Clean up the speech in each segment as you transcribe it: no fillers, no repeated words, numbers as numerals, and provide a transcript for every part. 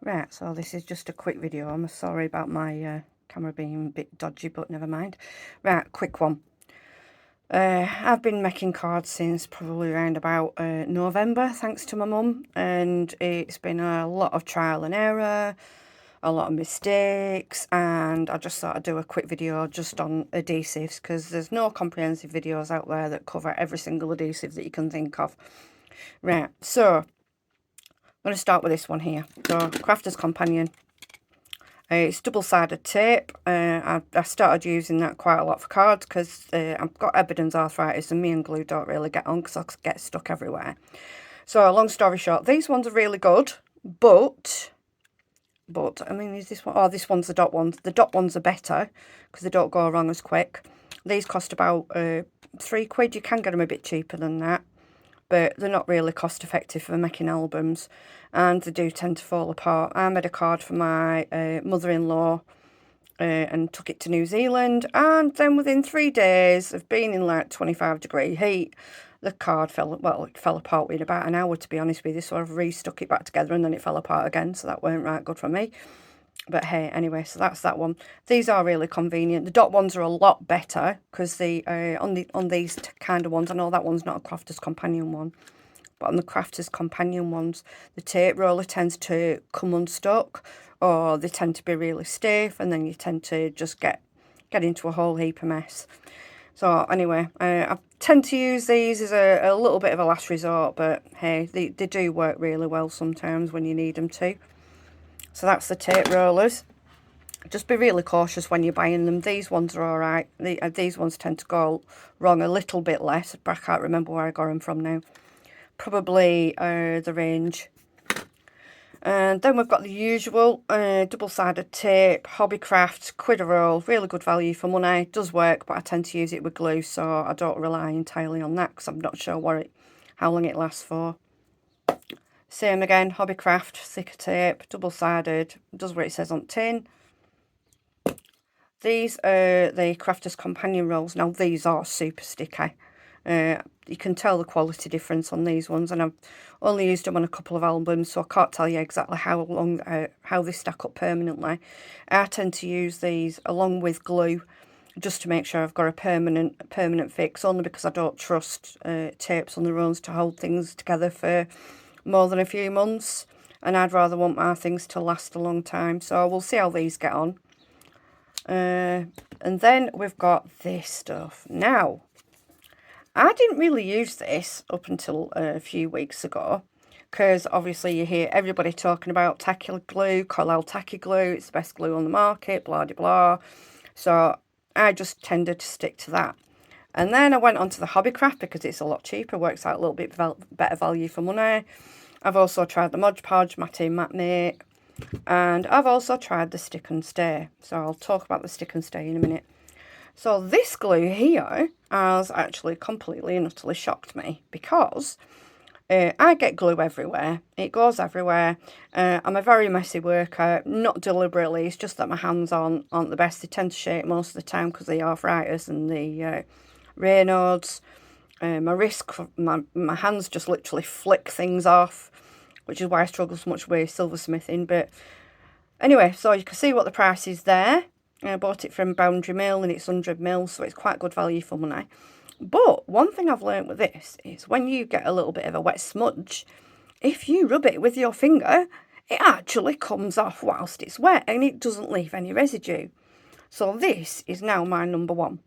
Right, so this is just a quick video. I'm sorry about my camera being a bit dodgy, but never mind. Right, quick one. I've been making cards since probably around about November, thanks to my mum, and it's been a lot of trial and error, a lot of mistakes, and I just thought I'd do a quick video just on adhesives, because there's no comprehensive videos out there that cover every single adhesive that you can think of. Right, so I'm going to start with this one here. So, Crafter's Companion. It's double-sided tape. I started using that quite a lot for cards because I've got Eben's arthritis and me and glue don't really get on because I get stuck everywhere. So, long story short, these ones are really good, but, I mean, is this one? Oh, this one's the dot ones. The dot ones are better because they don't go wrong as quick. These cost about £3. You can get them a bit cheaper than that, but they're not really cost effective for making albums, and they do tend to fall apart. I made a card for my mother-in-law and took it to New Zealand, and then within 3 days of being in like 25-degree heat, the card fell apart within about an hour, to be honest with you. So I've restuck it back together and then it fell apart again, so that weren't right good for me. But hey, anyway, so that's that one. These are really convenient. The dot ones are a lot better because the on these kind of ones, I know that one's not a Crafter's Companion one, but on the Crafter's Companion ones, the tape roller tends to come unstuck, or they tend to be really stiff, and then you tend to just get into a whole heap of mess. So anyway, I tend to use these as a little bit of a last resort, but hey, they do work really well sometimes when you need them to. So that's the tape rollers. Just be really cautious when you're buying them. These ones are alright. These ones tend to go wrong a little bit less, but I can't remember where I got them from now. Probably the range. And then we've got the usual double-sided tape, Hobbycraft, quid a roll, really good value for money. Does work, but I tend to use it with glue, so I don't rely entirely on that because I'm not sure how long it lasts for. Same again, Hobbycraft, thicker tape, double-sided, does what it says on the tin. These are the Crafter's Companion rolls. Now, these are super sticky. You can tell the quality difference on these ones, and I've only used them on a couple of albums, so I can't tell you exactly how they stack up permanently. I tend to use these along with glue just to make sure I've got a permanent fix, only because I don't trust tapes on their own to hold things together for more than a few months, and I'd rather want my things to last a long time. So we'll see how these get on. And then we've got this stuff. Now, I didn't really use this up until a few weeks ago, because obviously you hear everybody talking about tacky glue, Collel tacky glue, it's the best glue on the market, blah de blah. So I just tended to stick to that. And then I went on to the Hobbycraft because it's a lot cheaper, works out a little bit better value for money. I've also tried the Mod Podge, Matty Matte Mate, and I've also tried the Stick and Stay. So I'll talk about the Stick and Stay in a minute. So this glue here has actually completely and utterly shocked me, because I get glue everywhere. It goes everywhere. I'm a very messy worker, not deliberately. It's just that my hands aren't the best. They tend to shake most of the time because of the arthritis and the Raynaud's. My hands just literally flick things off, which is why I struggle so much with silversmithing. But anyway, so you can see what the price is there. I bought it from Boundary Mill and it's 100ml, so it's quite good value for money. But one thing I've learned with this is when you get a little bit of a wet smudge, if you rub it with your finger, it actually comes off whilst it's wet and it doesn't leave any residue. So this is now my number one.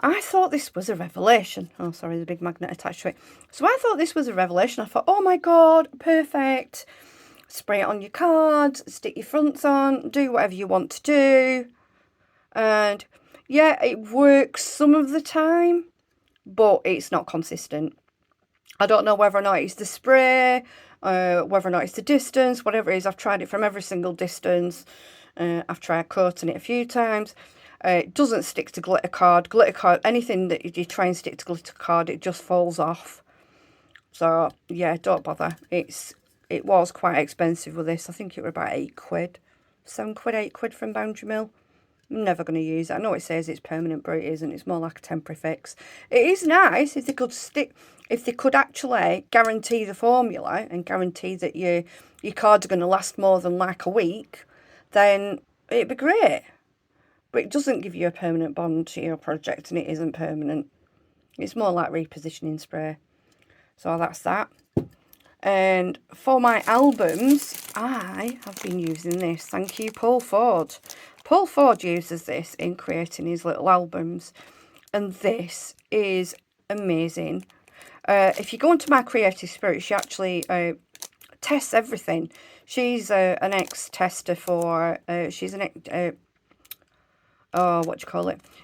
I thought this was a revelation. Oh, sorry, there's a big magnet attached to it. So I thought this was a revelation. I thought, oh my God, perfect. Spray it on your cards, stick your fronts on, do whatever you want to do. And yeah, it works some of the time, but it's not consistent. I don't know whether or not it's the spray, whether or not it's the distance, whatever it is. I've tried it from every single distance. I've tried coating it a few times. It doesn't stick to glitter card. Glitter card, anything that you try and stick to glitter card, it just falls off. So yeah, don't bother. It was quite expensive with this. I think it was about £8. £7, £8 from Boundary Mill. I'm never going to use it. I know it says it's permanent, but it isn't. It's more like a temporary fix. It is nice if they could if they could actually guarantee the formula and guarantee that your cards are going to last more than like a week, then it'd be great. But it doesn't give you a permanent bond to your project, and it isn't permanent. It's more like repositioning spray. So that's that. And for my albums, I have been using this. Thank you, Paul Ford. Paul Ford uses this in creating his little albums. And this is amazing. If you go into My Creative Spirit, she actually tests everything. She's an ex-tester for... she's an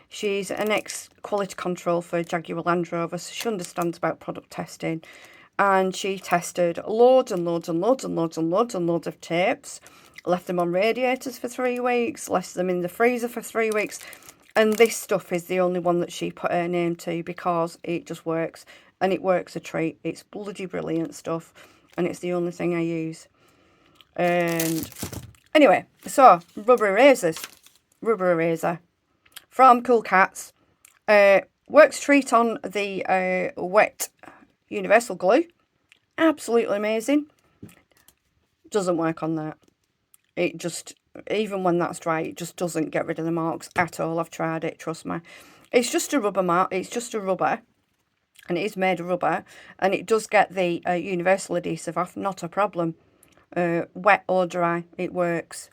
she's an ex-quality control for Jaguar Land Rover, so she understands about product testing. And she tested loads and loads and loads and loads and loads and loads of tapes, left them on radiators for 3 weeks, left them in the freezer for 3 weeks. And this stuff is the only one that she put her name to because it just works. And it works a treat. It's bloody brilliant stuff. And it's the only thing I use. And anyway, so rubber erasers. Rubber eraser from Cool Cats. Works treat on the wet universal glue. Absolutely amazing. Doesn't work on that. It just, even when that's dry, it just doesn't get rid of the marks at all. I've tried it, trust me. It's just a rubber mark. It's just a rubber. And it is made of rubber. And it does get the universal adhesive off. Not a problem. Wet or dry, it works.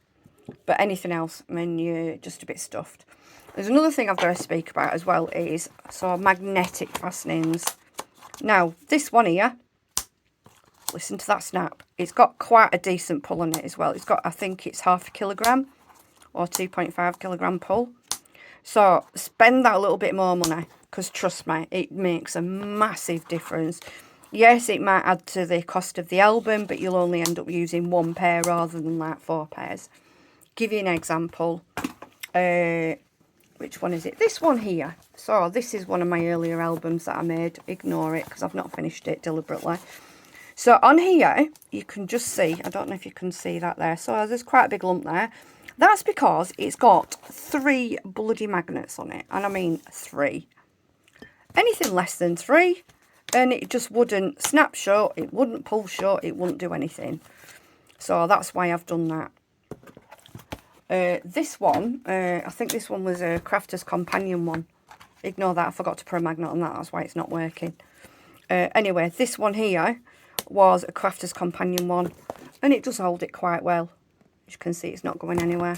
But anything else, I mean, you're just a bit stuffed. There's another thing I've got to speak about as well is magnetic fastenings. Now, this one here, listen to that snap. It's got quite a decent pull on it as well. It's got, I think it's 0.5 kilogram or 2.5 kilogram pull. So spend that a little bit more money because trust me, it makes a massive difference. Yes, it might add to the cost of the album, but you'll only end up using 1 pair rather than like 4 pairs. Give you an example. Which one is it? This one here. So this is one of my earlier albums that I made. Ignore it because I've not finished it deliberately. So on here, you can just see, I don't know if you can see that there. So there's quite a big lump there. That's because it's got 3 bloody magnets on it. And I mean 3. Anything less than 3, and it just wouldn't snap shut, it wouldn't pull shut, it wouldn't do anything. So that's why I've done that. This one, I think this one was a Crafter's Companion one. Ignore that, I forgot to put a magnet on that, that's why it's not working. Anyway, this one here was a Crafter's Companion one, and it does hold it quite well. As you can see, it's not going anywhere.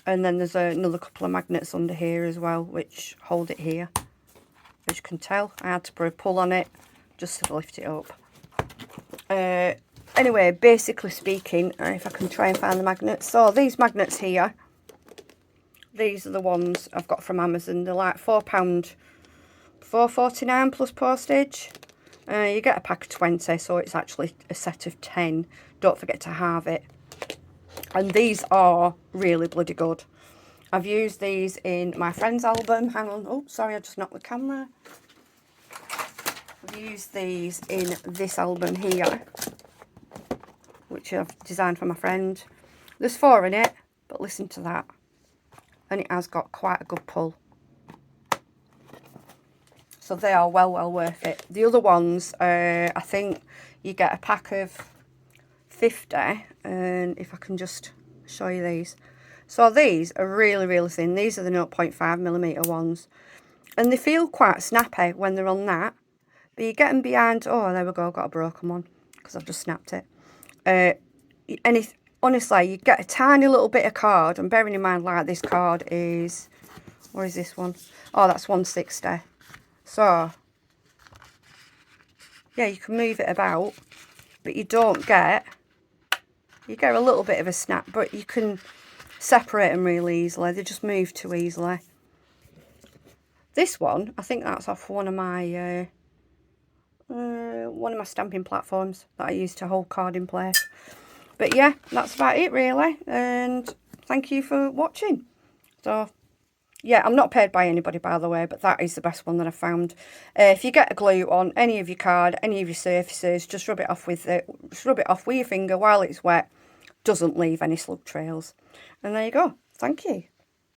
And then there's another couple of magnets under here as well, which hold it here. As you can tell, I had to put a pull on it just to lift it up. Anyway, basically speaking, if I can try and find the magnets. So these magnets here, these are the ones I've got from Amazon. They're like £4, £4.49 plus postage. You get a pack of 20, so it's actually a set of 10. Don't forget to halve it. And these are really bloody good. I've used these in my friend's album. Hang on. Oh, sorry, I just knocked the camera. I've used these in this album here, which I've designed for my friend. There's 4 in it, but listen to that. And it has got quite a good pull. So they are well worth it. The other ones, I think you get a pack of 50. And if I can just show you these. So these are really thin. These are the 0.5mm ones. And they feel quite snappy when they're on that. But you get them behind... Oh, there we go. I've got a broken one because I've just snapped it. And honestly, you get a tiny little bit of card. And bearing in mind, like, this card is... Where is this one? Oh, that's 160. So, yeah, you can move it about. But you don't get... You get a little bit of a snap, but you can separate them really easily. They just move too easily. This one, I think that's off one of my stamping platforms that I use to hold card in place. But yeah, that's about it really. And thank you for watching. So yeah, I'm not paid by anybody, by the way, but that is the best one that I found. If you get a glue on any of your card, any of your surfaces, just rub it off with your finger while it's wet. Doesn't leave any slug trails. And there you go. Thank you.